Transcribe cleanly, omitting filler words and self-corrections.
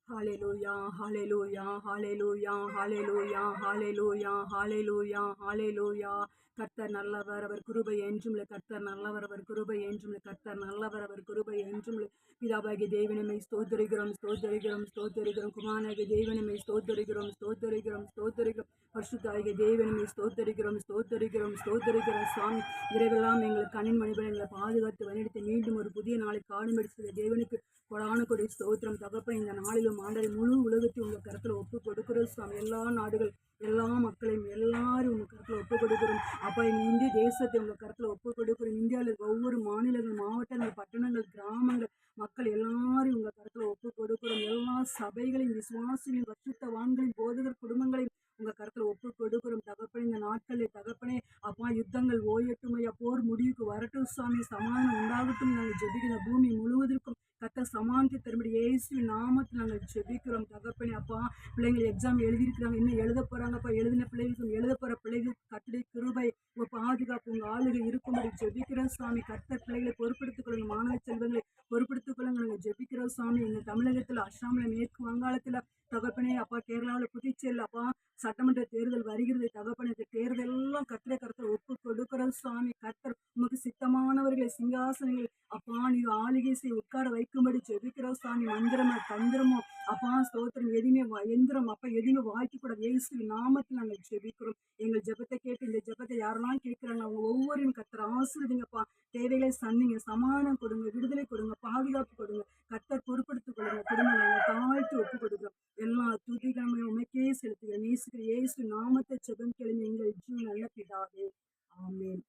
Hallelujah, hallelujah, hallelujah, hallelujah, hallelujah, hallelujah, hallelujah. கர்த்தர் நல்லவர், அவர் கிருபை என்றும் உள்ள. கர்த்தர் நல்லவர், அவர் கிருபை என்றும் உள்ள. கர்த்தர் நல்லவர், அவர் கிருபை என்றும் உள்ள. பிதாவாகிய தேவனமை ஸ்தோத்தரிக்கிறோம், ஸ்தோத்தரிக்கிறோம், ஸ்தோத்தரிக்கிறோம். குமாரனாகிய தேவனமை ஸ்தோத்தரிக்கிறோம், ஸ்தோத்தரிக்கிறோம், ஸ்தோத்தரிக்கிறோம். பரிசுத்தாகிய தேவனமை ஸ்தோத்தரிக்கிறோம், ஸ்தோத்தரிக்கிறோம், ஸ்தோத்தரிக்கிறோம். சுவாமி, இரவெல்லாம் எங்கள் கண்ணின் மணிபடி எங்களை பாதுகாத்து வழிநடத்தி மீண்டும் ஒரு புதிய நாளை காணும்படி செய்த தேவனுக்கு கொடான கொடி ஸ்தோத்திரம். தகப்பன், இந்த நாளிலும் ஆண்டரை முழு உலகத்தை உங்கள் கருத்தில் ஒப்பு கொடுக்கிறோம் சுவாமி. எல்லா நாடுகள், எல்லா மக்களையும் எல்லாரும் உங்கள் கருத்தில் ஒப்பு கொடுக்கிறோம் அப்பா. எங்கள் இந்திய தேசத்தை உங்கள் கருத்தில் ஒப்பு கொடுக்கிறோம். இந்தியாவில் இருக்க ஒவ்வொரு மாநிலங்கள், மாவட்டங்கள், பட்டணங்கள், கிராமங்கள், மக்கள் எல்லாரும் உங்கள் கருத்தில் ஒப்பு கொடுக்கிறோம். எல்லா சபைகளையும், விசுவாசிகளையும், பரிசுத்தவான்களையும், போதகர் குடும்பங்களையும் உங்க கருத்துல ஒப்பு கொடுக்கிறோம் தகப்பனே. இந்த நாட்களில் தகப்பனே அப்பா, யுத்தங்கள் ஓயட்டும் ஐயா, போர் முடிவுக்கு வரட்டும் சுவாமி, சமாதானம் உண்டாகட்டும். நாங்கள் ஜெபிக்கிற பூமி முழுவதற்கும் கர்த்தர் சமாதானத்தை தரும்படி இயேசுவின் நாமத்தில் நாங்கள் ஜெபிக்கிறோம் தகப்பனே. அப்பா, பிள்ளைங்கள் எக்ஸாம் எழுதியிருக்கிறாங்க, இன்னும் எழுத போறாங்கப்பா. எழுதின பிள்ளைகளுக்கும் எழுத போற பிள்ளைகளுக்கு கர்த்தருடைய கிருபை, உங்க பாதுகாப்பு, உங்க ஆளுகை இருக்கும்படி ஜெபிக்கிறோம் சுவாமி. கர்த்தர் பிள்ளைகளை பொறுப்படுத்திக் கொள்ளுங்க, மாணவ செல்வங்களை பொறுப்படுத்திக் கொள்ளுங்க. நாங்கள் ஜெபிக்கிறோம் சுவாமி. எங்க தமிழகத்துல, அஸ்ஸாம்ல, மேற்கு வங்காளத்துல தகப்பனே அப்பா, கேரளாவில், புதுச்சேரியில் அப்பா சட்டமன்ற தேர்தல் வருகிறது தகப்பனே. இந்த தேர்தல் எல்லாம் கர்த்தர் ஒப்பு கொடுக்கிறோம் சுவாமி. கர்த்தர் உமக்கு சித்தமானவர்களை சிங்காசனங்கள் அப்பா நீங்க ஆளுகை செய்ய உட்கார வைக்கும்படி ஜெபிக்கிறோம் சாமி. மந்திரமோ தந்திரமோ அப்பா ஸ்தோத்திரம் எதுவுமே எந்திரம் அப்பா எதுவுமே வாய்க்கு கூட இயேசுவின் நாமத்தில் நாங்கள் ஜெபிக்கிறோம். எங்கள் ஜெபத்தை கேட்டு இந்த ஜெபத்தை யாரெல்லாம் கேட்கிறாங்க அவங்க ஒவ்வொருவரும் கர்த்தர் ஆசீர்வதிங்கப்பா. தேவைகளை சந்திங்க, சமாதானம் கொடுங்க, விடுதலை கொடுங்க, பாதுகாப்பு கொடுங்க. கர்த்தர் பொறுப்படுத்திக் கொள்ளுங்க. குடும்பங்களை தாழ்த்தி ஒப்பு கொடுக்கிறோம். எல்லா துதிகளையும் உமக்கே செலுத்துகிறேன். இயேசு நாமத்தை ஜெபம் கேளுங்க எங்கள் ஜீவன் நல்ல பிதாவே. ஆமென்.